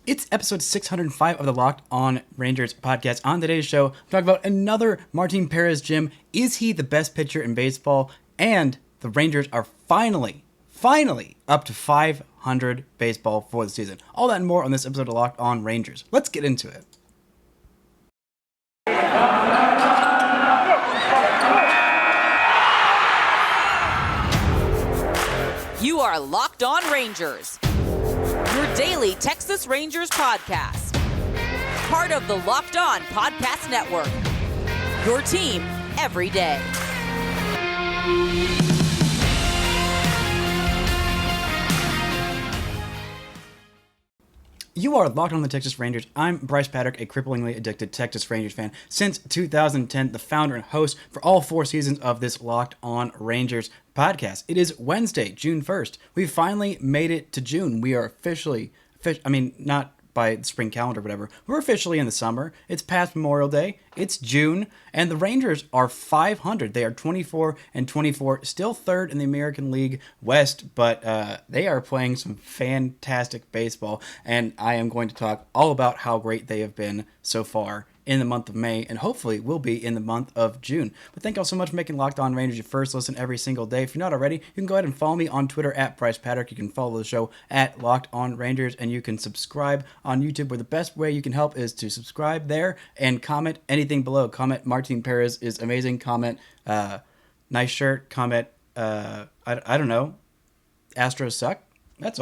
It's episode 605 of the Locked On Rangers podcast. On today's show, we're talking about another Martin Perez gem. Is he the best pitcher in baseball? And the Rangers are finally up to 500 baseball for the season. All that and more on this episode of Locked On Rangers. Let's get into it. You are Locked On Rangers, your daily Texas Rangers podcast. Part of the Locked On Podcast Network, your team every day. You are Locked On the Texas Rangers. I'm Bryce Patrick, a cripplingly addicted Texas Rangers fan since 2010, the founder and host for all 4 seasons of this Locked On Rangers podcast. It is Wednesday, June 1st. We finally made it to June. We are not by the spring calendar or whatever. We're officially in the summer. It's past Memorial Day. It's June, and the Rangers are 500. They are 24-24, still third in the American League West, but they are playing some fantastic baseball, and I am going to talk all about how great they have been so far in the month of May, and hopefully will be in the month of June. But thank you all so much for making Locked On Rangers your first listen every single day. If you're not already, you can go ahead and follow me on Twitter at Bryce Patrick. You can follow the show at Locked On Rangers, and you can subscribe on YouTube, where the best way you can help is to subscribe there and comment anything below. Comment Martin Perez is amazing. Comment nice shirt. Comment I don't know, Astros suck. That's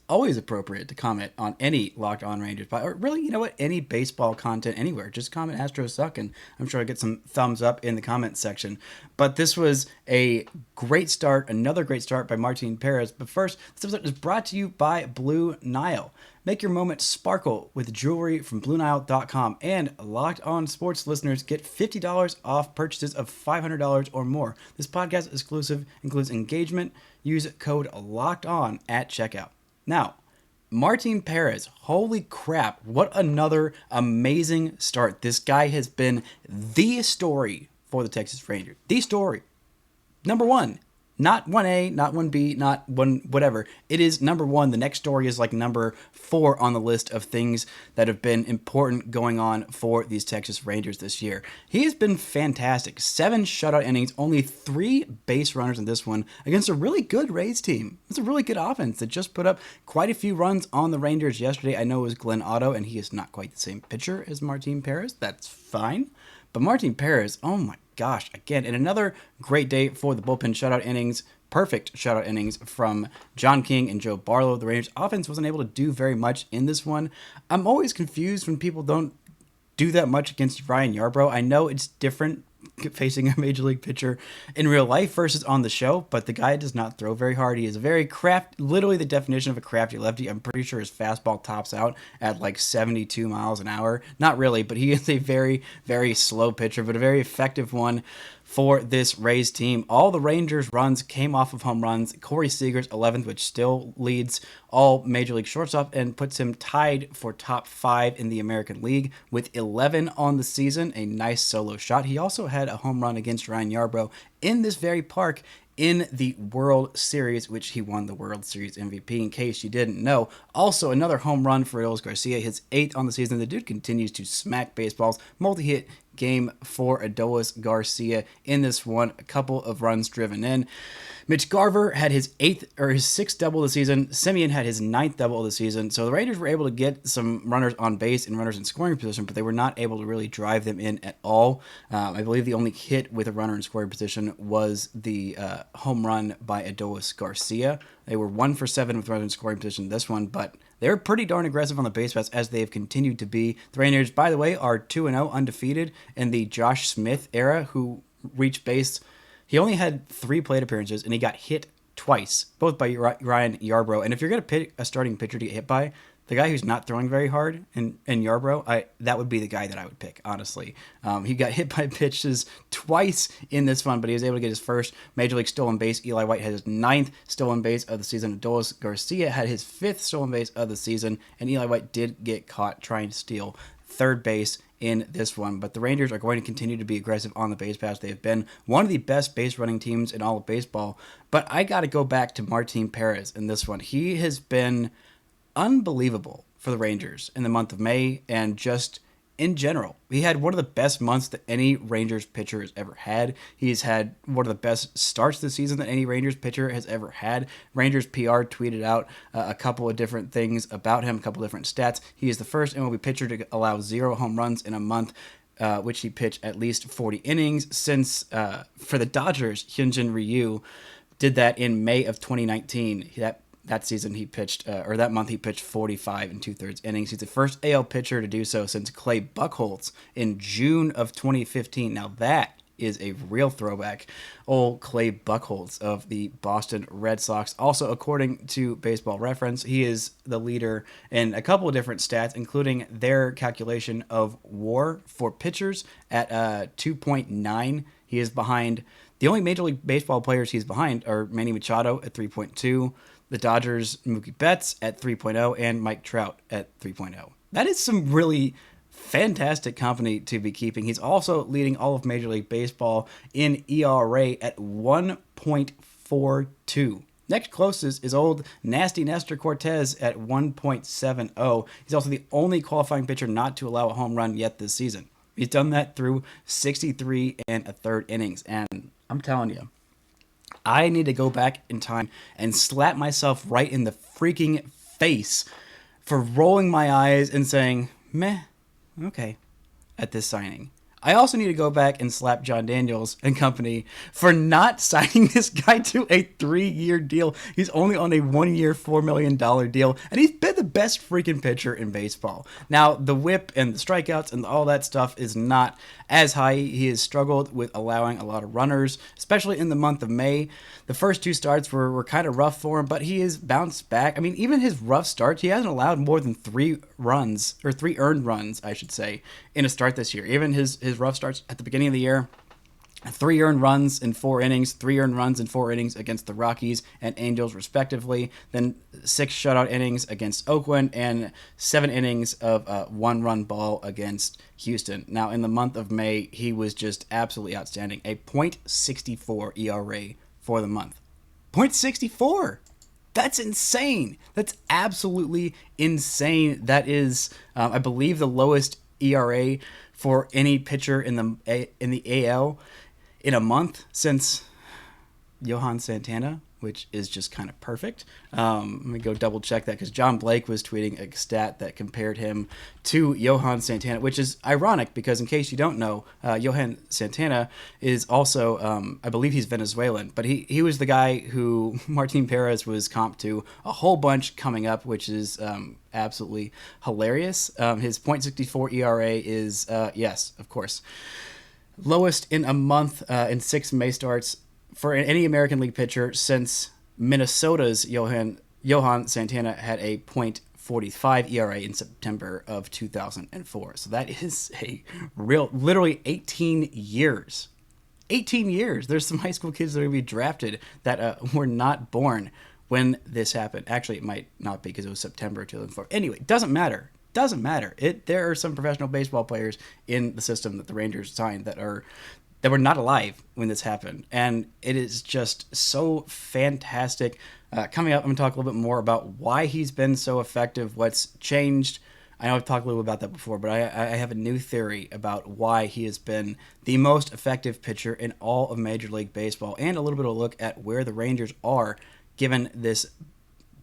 always appropriate to comment on any Locked On Rangers, or really, you know what, any baseball content anywhere. Just comment Astros suck, and I'm sure I'll get some thumbs up in the comment section. But this was a great start, another great start by Martin Perez. But first, this episode is brought to you by Blue Nile. Make your moment sparkle with jewelry from BlueNile.com, and Locked On Sports listeners get $50 off purchases of $500 or more. This podcast exclusive includes engagement. Use code LOCKEDON at checkout. Now, Martin Perez, holy crap, what another amazing start. This guy has been the story for the Texas Rangers. The story. Number one. Not 1A, not 1B, not 1 whatever. It is number 1. The next story is like number 4 on the list of things that have been important going on for these Texas Rangers this year. He has been fantastic. 7 shutout innings, only 3 base runners in this one against a really good Rays team. It's a really good offense that just put up quite a few runs on the Rangers yesterday. I know it was Glenn Otto, and he is not quite the same pitcher as Martin Perez. That's fine. But Martin Perez, oh my gosh, again, and another great day for the bullpen shutout innings. Perfect shutout innings from John King and Joe Barlow. The Rangers offense wasn't able to do very much in this one. I'm always confused when people don't do that much against Ryan Yarbrough. I know it's different facing a major league pitcher in real life versus on the show, but the guy does not throw very hard. He is a very literally the definition of a crafty lefty. I'm pretty sure his fastball tops out at like 72 miles an hour. Not really, but he is a very, very slow pitcher, but a very effective one for this Rays team. All the Rangers runs came off of home runs. Corey Seager's 11th, which still leads all Major League shortstop and puts him tied for top 5 in the American League with 11 on the season. A nice solo shot. He also had a home run against Ryan Yarbrough in this very park in the World Series, which he won the World Series MVP, in case you didn't know. Also, another home run for Adolis Garcia, his 8th on the season. The dude continues to smack baseballs. Multi-hit game for Adolis Garcia in this one. A couple of runs driven in. Mitch Garver had his 6th double of the season. Semien had his 9th double of the season. So the Rangers were able to get some runners on base and runners in scoring position, but they were not able to really drive them in at all. I believe the only hit with a runner in scoring position was the home run by Adolis Garcia. They were 1 for 7 with runners in scoring position this one, but they're pretty darn aggressive on the base paths, as they have continued to be. The Rangers, by the way, are 2-0 undefeated in the Josh Smith era, who reached base. He only had 3 plate appearances, and he got hit twice, both by Ryan Yarbrough. And if you're going to pick a starting pitcher to get hit by, the guy who's not throwing very hard in Yarbrough, that would be the guy that I would pick, honestly. He got hit by pitches twice in this one, but he was able to get his first Major League stolen base. Eli White had his 9th stolen base of the season. Adolis Garcia had his 5th stolen base of the season, and Eli White did get caught trying to steal third base in this one. But the Rangers are going to continue to be aggressive on the base paths. They have been one of the best base running teams in all of baseball. But I got to go back to Martin Perez in this one. He has been unbelievable for the Rangers in the month of May, and just in general. He had one of the best months that any Rangers pitcher has ever had. He's had one of the best starts this season that any Rangers pitcher has ever had. Rangers PR tweeted out a couple of different things about him, a couple of different stats. He is the first MLB pitcher to allow 0 home runs in a month, which he pitched at least 40 innings. Since, for the Dodgers, Hyunjin Ryu did that in May of 2019. That season he pitched, or that month he pitched 45 and 2/3 innings. He's the first AL pitcher to do so since Clay Buchholz in June of 2015. Now that is a real throwback. Old Clay Buchholz of the Boston Red Sox. Also, according to Baseball Reference, he is the leader in a couple of different stats, including their calculation of WAR for pitchers at 2.9. He is behind. The only Major League Baseball players he's behind are Manny Machado at 3.2, the Dodgers' Mookie Betts at 3.0, and Mike Trout at 3.0. That is some really fantastic company to be keeping. He's also leading all of Major League Baseball in ERA at 1.42. Next closest is old Nasty Nestor Cortez at 1.70. He's also the only qualifying pitcher not to allow a home run yet this season. He's done that through 63 1/3 innings, and I'm telling you, I need to go back in time and slap myself right in the freaking face for rolling my eyes and saying, meh, okay, at this signing. I also need to go back and slap John Daniels and company for not signing this guy to a 3-year deal. He's only on a 1-year, $4 million deal, and he's been the best freaking pitcher in baseball. Now, the whip and the strikeouts and all that stuff is not as high. He has struggled with allowing a lot of runners, especially in the month of May. The first 2 starts were kind of rough for him, but he has bounced back. I mean, even his rough starts, he hasn't allowed more than 3 runs, or 3 earned runs, I should say, in a start this year. Even his rough starts at the beginning of the year, 3 earned runs in 4 innings, 3 earned runs in 4 innings against the Rockies and Angels respectively, then 6 shutout innings against Oakland, and 7 innings of 1-run ball against Houston. Now, in the month of May, he was just absolutely outstanding. A .64 ERA for the month. .64! That's insane. That's absolutely insane. That is, I believe, the lowest ERA for any pitcher in the AL in a month since Johan Santana, which is just kind of perfect. Let me go double check that, because John Blake was tweeting a stat that compared him to Johan Santana, which is ironic because, in case you don't know, Johan Santana is also, I believe he's Venezuelan, but he was the guy who Martin Perez was comped to a whole bunch coming up, which is absolutely hilarious. His .64 ERA is, yes, of course, lowest in a month in 6 May starts for any American League pitcher since Minnesota's Johan Santana had a .45 ERA in September of 2004. So that is a literally 18 years. 18 years. There's some high school kids that are going to be drafted that were not born when this happened. Actually, it might not be because it was September 2004. Anyway, it doesn't matter. There are some professional baseball players in the system that the Rangers signed that were not alive when this happened. And it is just so fantastic. Coming up, I'm going to talk a little bit more about why he's been so effective, what's changed. I know I've talked a little about that before, but I have a new theory about why he has been the most effective pitcher in all of Major League Baseball, and a little bit of a look at where the Rangers are given this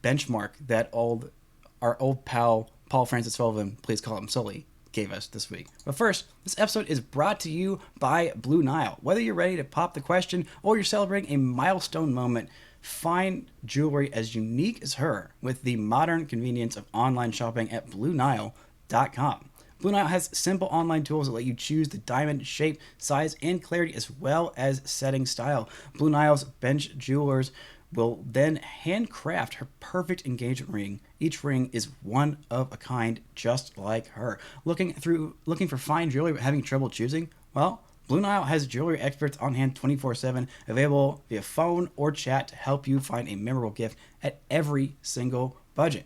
benchmark that our old pal Paul Francis Sullivan, please call him Sully, gave us this week. But first, this episode is brought to you by Blue Nile. Whether you're ready to pop the question or you're celebrating a milestone moment, find jewelry as unique as her with the modern convenience of online shopping at BlueNile.com. Blue Nile has simple online tools that let you choose the diamond shape, size, and clarity, as well as setting style. Blue Nile's bench jewelers will then handcraft her perfect engagement ring. Each ring is one of a kind, just like her. Looking for fine jewelry but having trouble choosing? Well, Blue Nile has jewelry experts on hand 24/7, available via phone or chat to help you find a memorable gift at every single budget.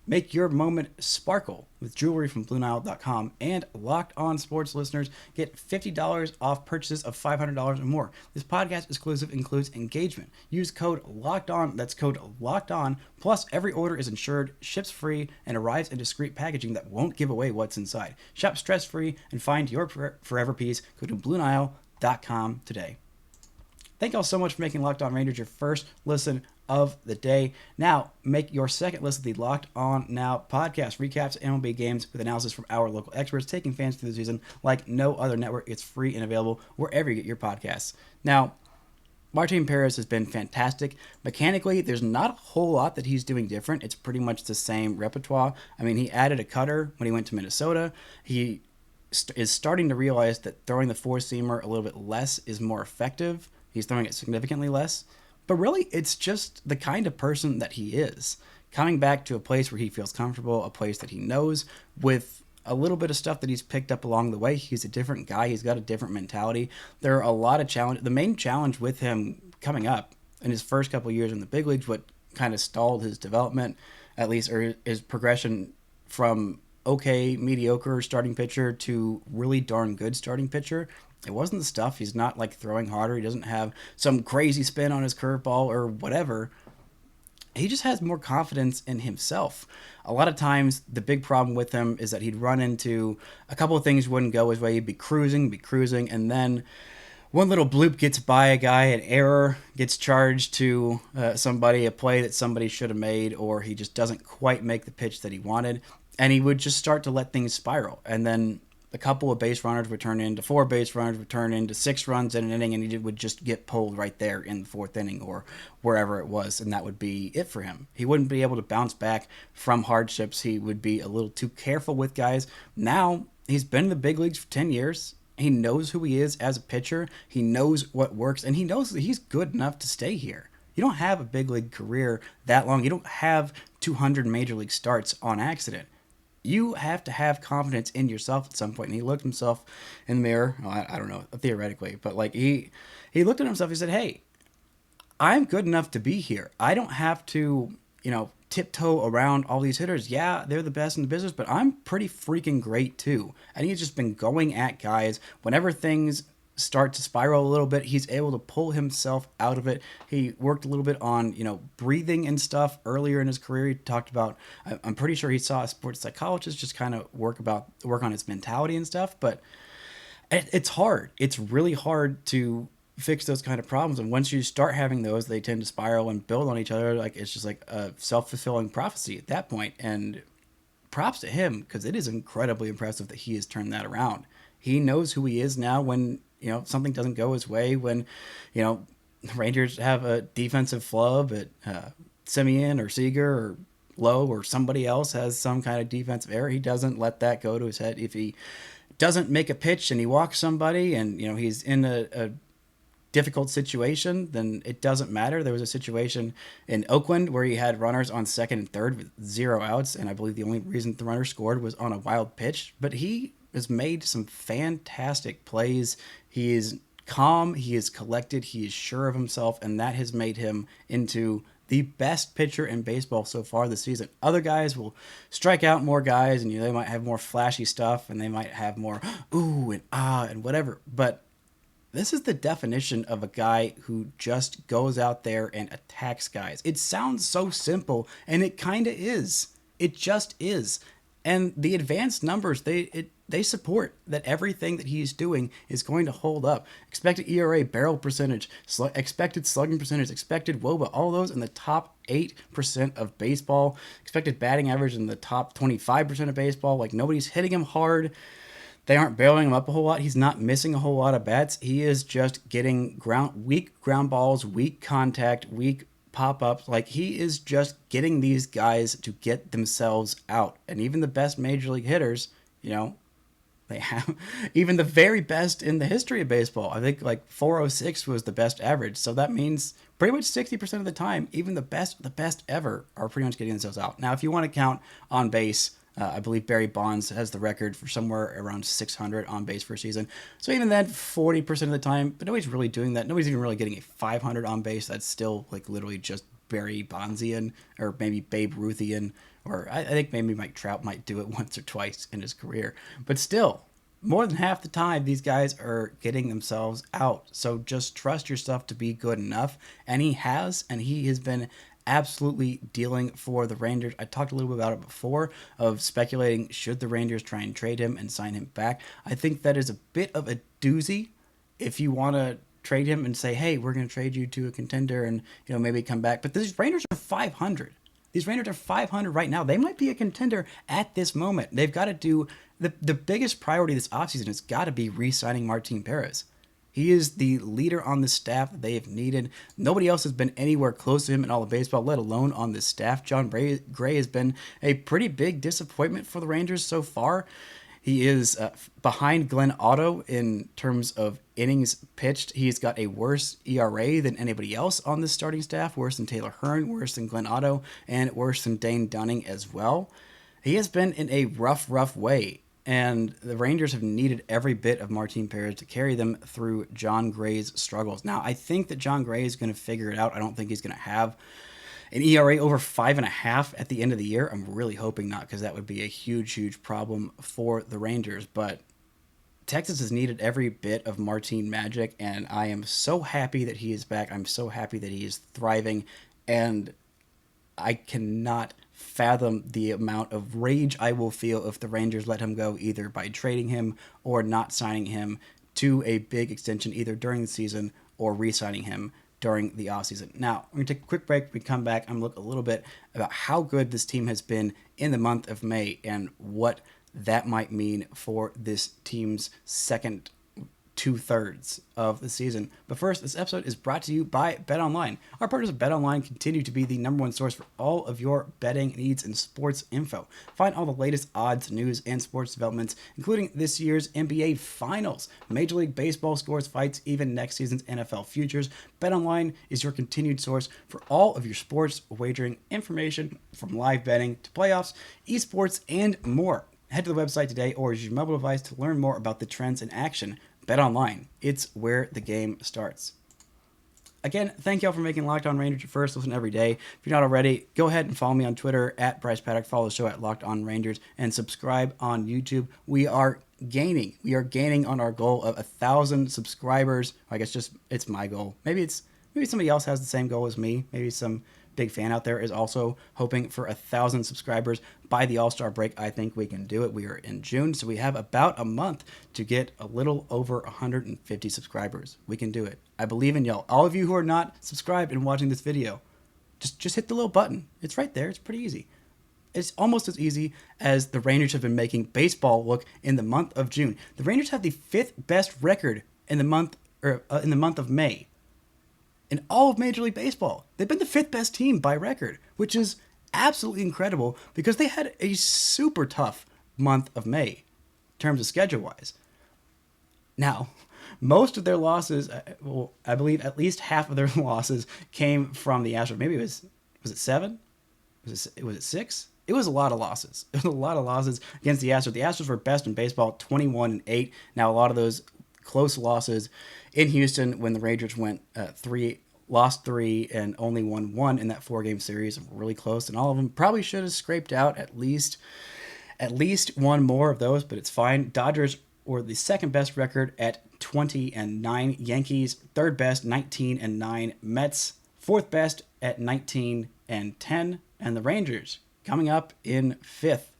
Make your moment sparkle with jewelry from BlueNile.com, and Locked On Sports listeners get $50 off purchases of $500 or more. This podcast exclusive includes engagement. Use code Locked On. That's code Locked On. Plus, every order is insured, ships free, and arrives in discreet packaging that won't give away what's inside. Shop stress-free and find your forever piece. Go to BlueNile.com today. Thank you all so much for making Locked On Rangers your first listen of the day. Now, make your second listen to the Locked On Now podcast. Recaps MLB games with analysis from our local experts, taking fans through the season like no other network. It's free and available wherever you get your podcasts. Now, Martin Perez has been fantastic. Mechanically, there's not a whole lot that he's doing different. It's pretty much the same repertoire. I mean, he added a cutter when he went to Minnesota. He is starting to realize that throwing the four-seamer a little bit less is more effective. He's throwing it significantly less. But really, it's just the kind of person that he is. Coming back to a place where he feels comfortable, a place that he knows, with a little bit of stuff that he's picked up along the way. He's a different guy. He's got a different mentality. There are a lot of challenges. The main challenge with him coming up in his first couple of years in the big leagues, what kind of stalled his development, at least, or his progression from okay, mediocre starting pitcher to really darn good starting pitcher. It wasn't the stuff. He's not like throwing harder. He doesn't have some crazy spin on his curveball or whatever. He just has more confidence in himself. A lot of times, the big problem with him is that he'd run into a couple of things wouldn't go his way. He'd be cruising, and then one little bloop gets by a guy, an error gets charged to somebody, a play that somebody should have made, or he just doesn't quite make the pitch that he wanted, and he would just start to let things spiral. And then a couple of base runners would turn into 4 base runners, would turn into 6 runs in an inning, and he would just get pulled right there in the 4th inning or wherever it was, and that would be it for him. He wouldn't be able to bounce back from hardships. He would be a little too careful with guys. Now, he's been in the big leagues for 10 years. He knows who he is as a pitcher. He knows what works, and he knows that he's good enough to stay here. You don't have a big league career that long. You don't have 200 major league starts on accident. You have to have confidence in yourself at some point. And he looked himself in the mirror. Well, I don't know, theoretically, but like he looked at himself. He said, "Hey, I'm good enough to be here. I don't have to, tiptoe around all these hitters. Yeah, they're the best in the business, but I'm pretty freaking great too." And he's just been going at guys whenever things start to spiral a little bit. He's able to pull himself out of it. He worked a little bit on, breathing and stuff earlier in his career. He talked about, I'm pretty sure he saw a sports psychologist just kind of work on his mentality and stuff. But it's hard. It's really hard to fix those kind of problems. And once you start having those, they tend to spiral and build on each other. Like it's just like a self-fulfilling prophecy at that point. And props to him, because it is incredibly impressive that he has turned that around. He knows who he is now when something doesn't go his way, when, the Rangers have a defensive flub at Semien or Seager or Lowe, or somebody else has some kind of defensive error. He doesn't let that go to his head. If he doesn't make a pitch and he walks somebody and, he's in a difficult situation, then it doesn't matter. There was a situation in Oakland where he had runners on second and third with 0 outs, and I believe the only reason the runner scored was on a wild pitch. But he has made some fantastic plays. He is calm, he is collected, he is sure of himself, and that has made him into the best pitcher in baseball so far this season. Other guys will strike out more guys, and they might have more flashy stuff, and they might have more ooh and ah and whatever. But this is the definition of a guy who just goes out there and attacks guys. It sounds so simple, and it kind of is. It just is. And the advanced numbers, they support that everything that he's doing is going to hold up. Expected ERA, barrel percentage, expected slugging percentage, expected WOBA, all those in the top 8% of baseball. Expected batting average in the top 25% of baseball. Like, nobody's hitting him hard. They aren't barreling him up a whole lot. He's not missing a whole lot of bats. He is just getting weak ground balls, weak contact, weak pop-ups. Like, he is just getting these guys to get themselves out. And even the best major league hitters, they have even the very best in the history of baseball. I think like 406 was the best average. So that means pretty much 60% of the time, even the best ever are pretty much getting themselves out. Now, if you want to count on base, I believe Barry Bonds has the record for somewhere around 600 on base per season. So even then, 40% of the time, but nobody's really doing that. Nobody's even really getting a 500 on base. That's still like literally just Barry Bondsian or maybe Babe Ruthian or I think maybe Mike Trout might do it once or twice in his career. But still, more than half the time, these guys are getting themselves out. So just trust your stuff to be good enough. And he has been absolutely dealing for the Rangers. I talked a little bit about it before, of speculating should the Rangers try and trade him and sign him back. I think that is a bit of a doozy if you want to trade him and say, hey, we're going to trade you to a contender and maybe come back. But these Rangers are 500. These Rangers are 500 right now. They might be a contender at this moment. They've got to do the biggest priority this offseason has got to be re-signing Martin Perez. He is the leader on the staff that they have needed. Nobody else has been anywhere close to him in all of baseball, let alone on this staff. John Gray has been a pretty big disappointment for the Rangers so far. He is behind Glenn Otto in terms of innings pitched. He's got a worse ERA than anybody else on the starting staff, worse than Taylor Hearn, worse than Glenn Otto, and worse than Dane Dunning as well. He has been in a rough way. And the Rangers have needed every bit of Martin Perez to carry them through John Gray's struggles. Now, I think that John Gray is going to figure it out. I don't think he's going to have an ERA over 5.5 at the end of the year. I'm really hoping not, because that would be a huge problem for the Rangers. But Texas has needed every bit of Martin magic, and I am so happy that he is back. I'm so happy that he is thriving, and I cannot fathom the amount of rage I will feel if the Rangers let him go, either by trading him or not signing him to a big extension either during the season or re-signing him during the offseason. Now, we're going to take a quick break. When we come back, I'm going to look a little bit about how good this team has been in the month of May and what that might mean for this team's second 2/3 of the season. But first, this episode is brought to you by BetOnline. Our partners at BetOnline continue to be the number one source for all of your betting needs and sports info. Find all the latest odds, news, and sports developments, including this year's NBA Finals, Major League Baseball scores, fights, even next season's NFL futures. BetOnline is your continued source for all of your sports wagering information, from live betting to playoffs, esports, and more. Head to the website today or use your mobile device to learn more about the trends in action. BetOnline, it's where the game starts. Again, thank y'all for making Locked On Rangers your first listen every day. If you're not already, go ahead and follow me on Twitter at Bryce Paddock. Follow the show at Locked On Rangers and subscribe on YouTube. We are gaining on our goal of 1,000 subscribers. I guess it's my goal. Maybe somebody else has the same goal as me. Maybe some big fan out there is also hoping for 1,000 subscribers by the All-Star break. I think we can do it. We are in June, so we have about a month to get a little over 150 subscribers. We can do it. I believe in y'all. All of you who are not subscribed and watching this video, just hit the little button. It's right there. It's pretty easy. It's almost as easy as the Rangers have been making baseball look in the month of June. The Rangers have the 5th best record in the month of May in all of Major League Baseball. They've been the 5th best team by record, which is absolutely incredible because they had a super tough month of May in terms of schedule-wise. Now, most of their losses, I believe at least half of their losses came from the Astros. Maybe was it 7? Was it 6? It was a lot of losses. It was a lot of losses against the Astros. The Astros were best in baseball, 21-8. Now, a lot of those close losses in Houston when the Rangers went lost 3 and only won 1 in that 4-game series, really close, and all of them probably should have scraped out at least one more of those, but it's fine. Dodgers were the 2nd best record at 20-9. Yankees 3rd best, 19-9. Mets 4th best at 19-10, and the Rangers coming up in 5th,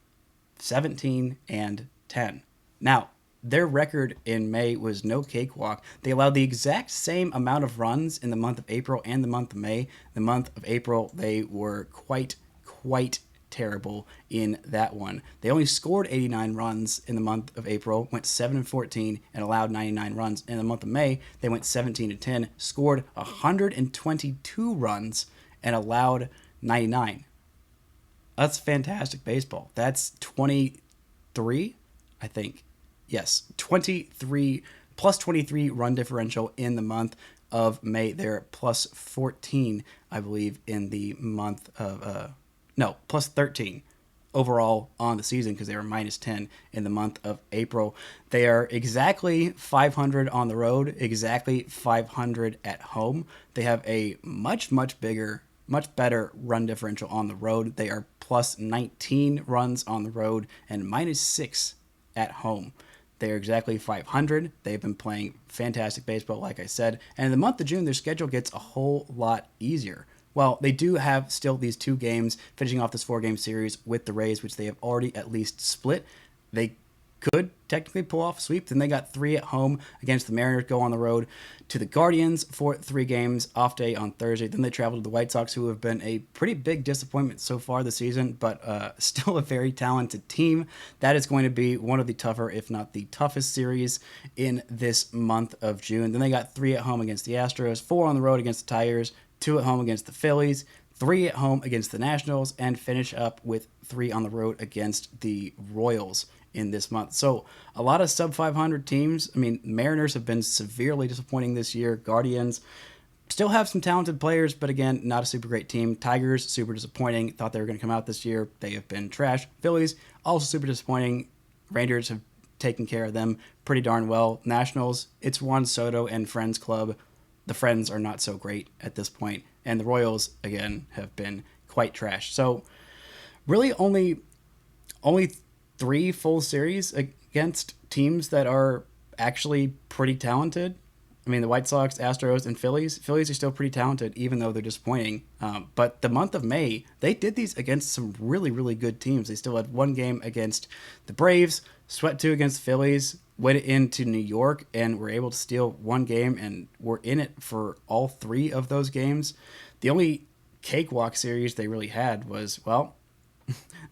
17-10. Now, their record in May was no cakewalk. They allowed the exact same amount of runs in the month of April and the month of May. The month of April, they were quite terrible in that one. They only scored 89 runs in the month of April, went 7-14, and allowed 99 runs. In the month of May, they went 17-10, scored 122 runs, and allowed 99. That's fantastic baseball. That's 23, I think. Yes, 23 plus 23 run differential in the month of May. They're plus 14, I believe, in the month of plus 13 overall on the season because they were minus 10 in the month of April. They are exactly 500 on the road, exactly 500 at home. They have a much bigger much better run differential on the road. They are plus 19 runs on the road and minus 6 at home. They're exactly 500. They've been playing fantastic baseball, like I said. And in the month of June, their schedule gets a whole lot easier. Well, they do have still these 2 games, finishing off this 4-game series with the Rays, which they have already at least split. They could technically pull off a sweep. Then they got 3 at home against the Mariners, go on the road to the Guardians for 3 games, off day on Thursday. Then they travel to the White Sox, who have been a pretty big disappointment so far this season, but still a very talented team. That is going to be one of the tougher, if not the toughest series in this month of June. Then they got 3 at home against the Astros, 4 on the road against the Tigers, 2 at home against the Phillies, 3 at home against the Nationals, and finish up with 3 on the road against the Royals in this month. So a lot of sub 500 teams. I mean, Mariners have been severely disappointing this year. Guardians still have some talented players, but again, not a super great team. Tigers, super disappointing. Thought they were going to come out this year. They have been trash. Phillies, also super disappointing. Rangers have taken care of them pretty darn well. Nationals, it's Juan Soto and Friends Club. The Friends are not so great at this point. And the Royals, again, have been quite trash. So really only 3 full series against teams that are actually pretty talented. I mean, the White Sox, Astros, and Phillies. Phillies are still pretty talented, even though they're disappointing. But the month of May, they did these against some really, really good teams. They still had 1 game against the Braves, swept 2 against the Phillies, went into New York, and were able to steal 1 game, and were in it for all 3 of those games. The only cakewalk series they really had was, well,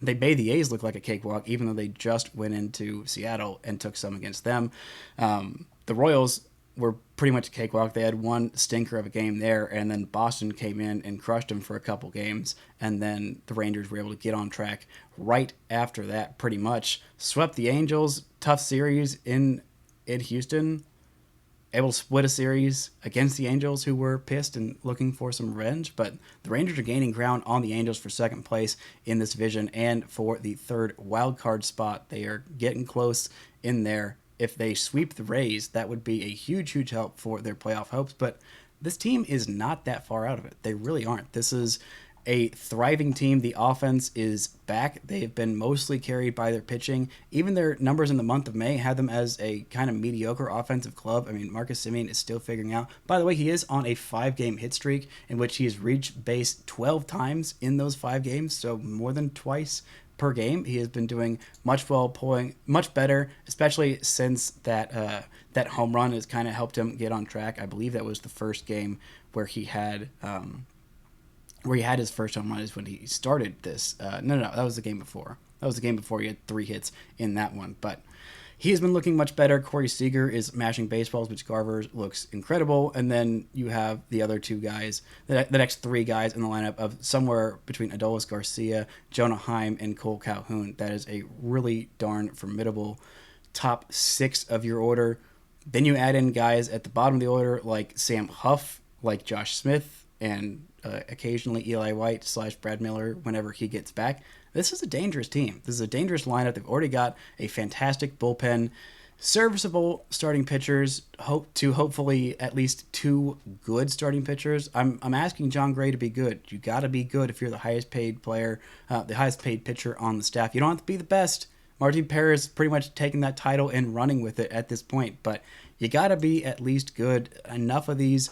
they made the A's look like a cakewalk, even though they just went into Seattle and took some against them. The Royals were pretty much a cakewalk. They had 1 stinker of a game there, and then Boston came in and crushed them for a couple games, and then the Rangers were able to get on track right after that, pretty much. Swept the Angels, tough series in Houston, able to split a series against the Angels, who were pissed and looking for some revenge, but the Rangers are gaining ground on the Angels for 2nd place in this division and for the 3rd wild card spot. They are getting close in there. If they sweep the Rays, that would be a huge, huge help for their playoff hopes, but this team is not that far out of it. They really aren't. This is a thriving team. The offense is back. They have been mostly carried by their pitching. Even their numbers in the month of May had them as a kind of mediocre offensive club. I mean, Marcus Semien is still figuring out. By the way, he is on a 5-game hit streak in which he has reached base 12 times in those 5 games, so more than twice per game. He has been doing much better, especially since that home run has kind of helped him get on track. I believe that was the first game where he had his first home run is when he started this. No, that was the game before. That was the game before he had 3 hits in that one. But he has been looking much better. Corey Seager is mashing baseballs, which Garver looks incredible. And then you have the other 2 guys, the next 3 guys in the lineup of somewhere between Adolis Garcia, Jonah Heim, and Cole Calhoun. That is a really darn formidable top 6 of your order. Then you add in guys at the bottom of the order like Sam Huff, like Josh Smith, and occasionally Eli White / Brad Miller whenever he gets back. This is a dangerous team. This is a dangerous lineup. They've already got a fantastic bullpen, serviceable starting pitchers, hopefully at least 2 good starting pitchers. I'm asking John Gray to be good. You got to be good if you're the highest paid player, the highest paid pitcher on the staff. You don't have to be the best. Martin Perez pretty much taking that title and running with it at this point, but you got to be at least good. Enough of these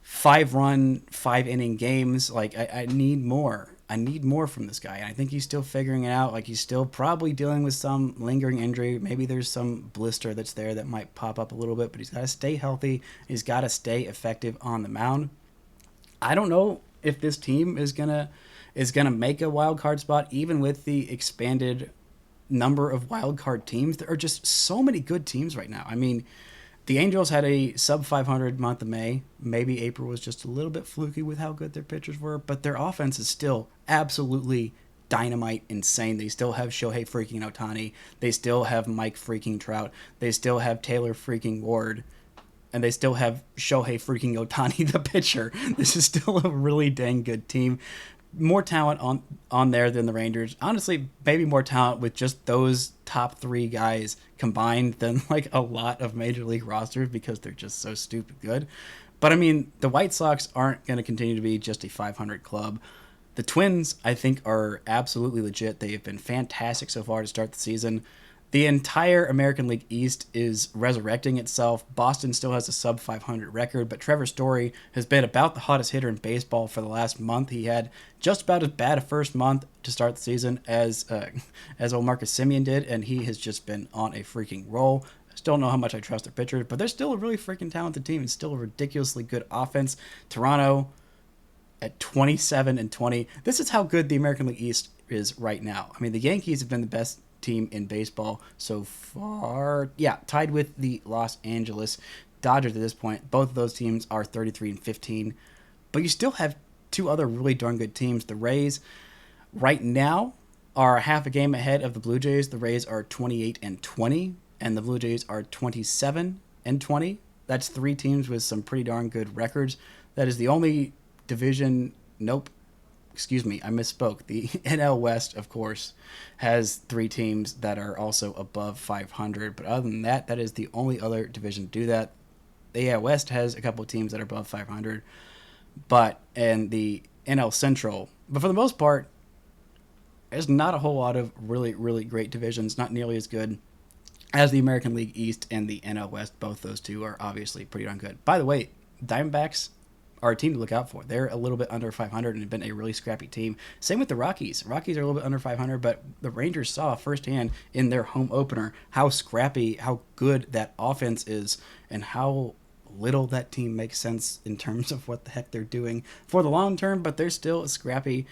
5-run, 5-inning games. Like, I need more. I need more from this guy. And I think he's still figuring it out. Like, he's still probably dealing with some lingering injury. Maybe there's some blister that's there that might pop up a little bit, but he's got to stay healthy. He's got to stay effective on the mound. I don't know if this team is gonna make a wild card spot, even with the expanded number of wild card teams. There are just so many good teams right now. I mean, the Angels had a sub 500 month of May. Maybe April was just a little bit fluky with how good their pitchers were, but their offense is still absolutely dynamite, insane. They still have Shohei freaking Ohtani. They still have Mike freaking Trout. They still have Taylor freaking Ward. And they still have Shohei freaking Ohtani, the pitcher. This is still a really dang good team. More talent on there than the Rangers. Honestly, maybe more talent with just those top 3 guys combined than like a lot of major league rosters because they're just so stupid good. But I mean, the White Sox aren't going to continue to be just a 500 club. The Twins, I think, are absolutely legit. They have been fantastic so far to start the season. The entire American League East is resurrecting itself. Boston still has a sub 500 record, but Trevor Story has been about the hottest hitter in baseball for the last month. He had just about as bad a first month to start the season as old Marcus Semien did, and he has just been on a freaking roll. Still don't know how much I trust their pitchers, but they're still a really freaking talented team and still a ridiculously good offense. Toronto at 27-20. This is how good the American League East is right now. I mean, the Yankees have been the best team in baseball so far. Yeah, tied with the Los Angeles Dodgers at this point. Both of those teams are 33-15. But you still have two other really darn good teams. The Rays right now are half a game ahead of the Blue Jays. The Rays are 28-20, and the Blue Jays are 27-20. That's three teams with some pretty darn good records. That is the only division. Nope. Excuse me, I misspoke. The NL West, of course, has three teams that are also above 500. But other than that, that is the only other division to do that. The AL West has a couple of teams that are above 500. And the NL Central. But for the most part, there's not a whole lot of really, really great divisions. Not nearly as good as the American League East and the NL West. Both those two are obviously pretty darn good. By the way, Diamondbacks are a team to look out for. They're a little bit under 500 and have been a really scrappy team. Same with the Rockies. Rockies are a little bit under 500, but the Rangers saw firsthand in their home opener how scrappy, how good that offense is, and how little that team makes sense in terms of what the heck they're doing for the long term, but they're still a scrappy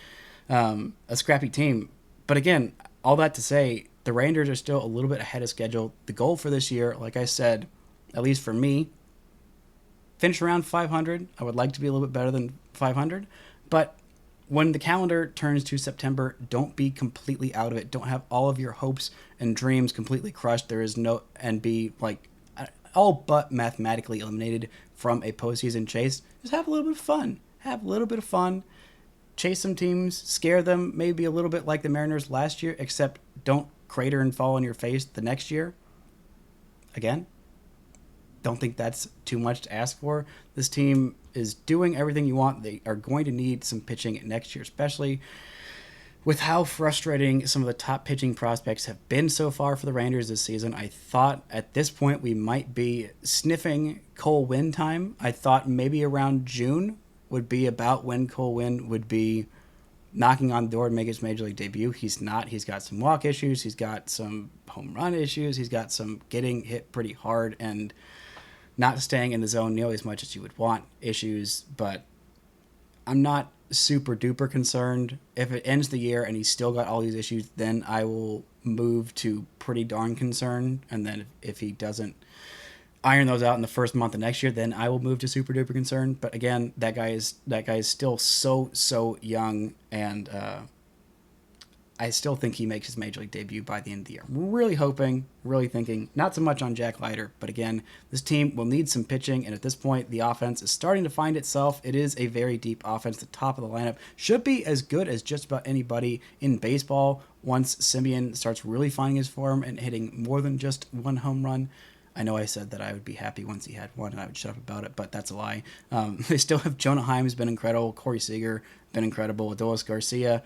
team. But again, all that to say, the Rangers are still a little bit ahead of schedule. The goal for this year, like I said, at least for me, finish around 500. I would like to be a little bit better than 500. But when the calendar turns to September, don't be completely out of it. Don't have all of your hopes and dreams completely crushed. There is no, and be like all but mathematically eliminated from a postseason chase. Just have a little bit of fun. Have a little bit of fun. Chase some teams, scare them, maybe a little bit like the Mariners last year, except don't crater and fall on your face the next year. Again, don't think that's too much to ask for. This team is doing everything you want. They are going to need some pitching next year, especially with how frustrating some of the top pitching prospects have been so far for the Rangers this season. I thought at this point we might be sniffing Cole Winn time. I thought maybe around June would be about when Cole Winn would be knocking on the door to make his major league debut. He's not. He's got some walk issues. He's got some home run issues. He's got some getting hit pretty hard and not staying in the zone nearly as much as you would want issues. But I'm not super duper concerned. If it ends the year and he's still got all these issues, then I will move to pretty darn concerned. And then if he doesn't iron those out in the first month of next year, then I will move to super duper concerned. But again, that guy is still so young, and I still think he makes his major league debut by the end of the year. I'm really hoping, really thinking, not so much on Jack Leiter, but again, this team will need some pitching, and at this point, the offense is starting to find itself. It is a very deep offense. The top of the lineup should be as good as just about anybody in baseball once Semien starts really finding his form and hitting more than just one home run. I know I said that I would be happy once he had one and I would shut up about it, but that's a lie. They still have Jonah Heim's been incredible. Corey Seager been incredible. Adolis Garcia,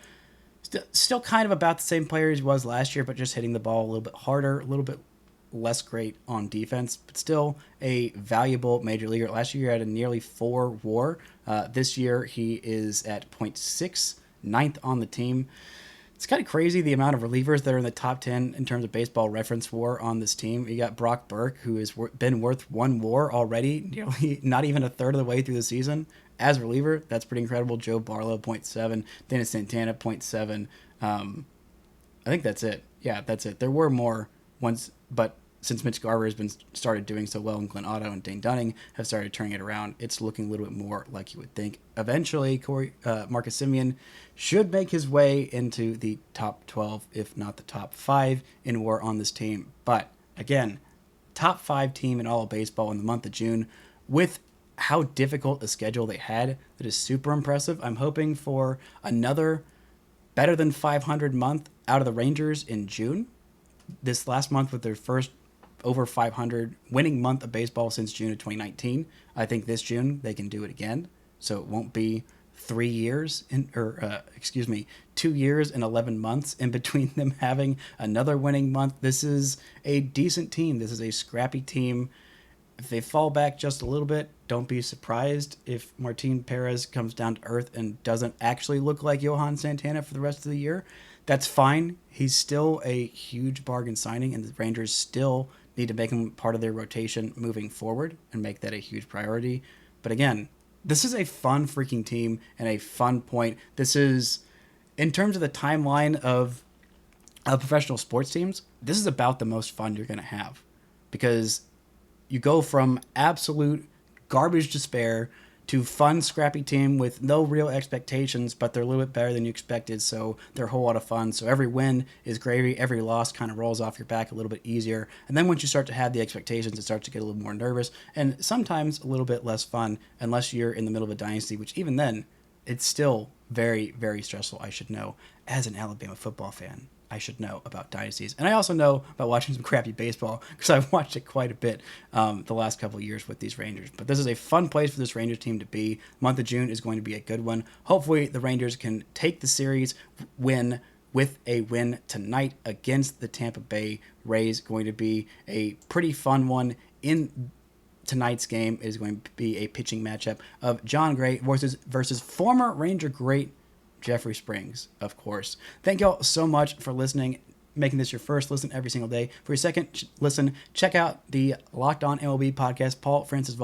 still kind of about the same player as he was last year, but just hitting the ball a little bit harder, a little bit less great on defense, but still a valuable major leaguer. Last year he had a nearly 4 WAR. This year he is at 0.6, 9th on the team. It's kind of crazy the amount of relievers that are in the top 10 in terms of baseball reference WAR on this team. You got Brock Burke, who has been worth 1 WAR already, nearly not even a third of the way through the season as a reliever. That's pretty incredible. Joe Barlow, 0.7. Dennis Santana, 0.7. I think that's it. Yeah, that's it. There were more once, but since Mitch Garver has been started doing so well, and Glenn Otto and Dane Dunning have started turning it around, it's looking a little bit more like you would think. Eventually, Marcus Semien should make his way into the top 12, if not the top 5 in WAR on this team. But again, top 5 team in all of baseball in the month of June, with how difficult a schedule they had, that is super impressive. I'm hoping for another better than 500 month out of the Rangers in June. This last month with their first over 500 winning month of baseball since June of 2019. I think this June they can do it again. So it won't be 2 years and 11 months in between them having another winning month. This is a decent team. This is a scrappy team. If they fall back just a little bit, don't be surprised if Martin Perez comes down to earth and doesn't actually look like Johan Santana for the rest of the year. That's fine. He's still a huge bargain signing, and the Rangers still need to make him part of their rotation moving forward and make that a huge priority. But again, this is a fun freaking team and a fun point. This is, in terms of the timeline of professional sports teams, this is about the most fun you're going to have, because you go from absolute garbage despair to fun, scrappy team with no real expectations, but they're a little bit better than you expected, so they're a whole lot of fun. So every win is gravy, every loss kind of rolls off your back a little bit easier. And then once you start to have the expectations, it starts to get a little more nervous, and sometimes a little bit less fun, unless you're in the middle of a dynasty, which even then, it's still very, very stressful, I should know, as an Alabama football fan. I should know about dynasties. And I also know about watching some crappy baseball, because I've watched it quite a bit the last couple of years with these Rangers. But this is a fun place for this Rangers team to be. The month of June is going to be a good one. Hopefully the Rangers can take the series win with a win tonight against the Tampa Bay Rays. Going to be a pretty fun one. In tonight's game is going to be a pitching matchup of John Gray versus former Ranger great Jeffrey Springs, of course. Thank y'all so much for listening, making this your first listen every single day. For your second listen, check out the Locked On MLB podcast. Paul Francis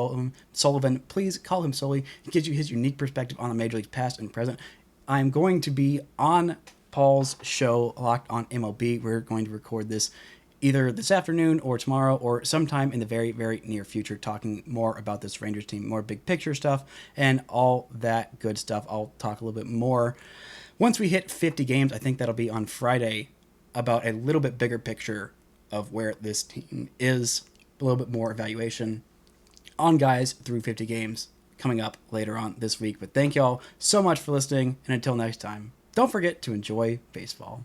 Sullivan, please call him Sully. He gives you his unique perspective on the Major League's past and present. I'm going to be on Paul's show, Locked On MLB. We're going to record this either this afternoon or tomorrow or sometime in the very, very near future, talking more about this Rangers team, more big picture stuff, and all that good stuff. I'll talk a little bit more once we hit 50 games. I think that'll be on Friday, about a little bit bigger picture of where this team is, a little bit more evaluation on guys through 50 games coming up later on this week. But thank y'all so much for listening, and until next time, don't forget to enjoy baseball.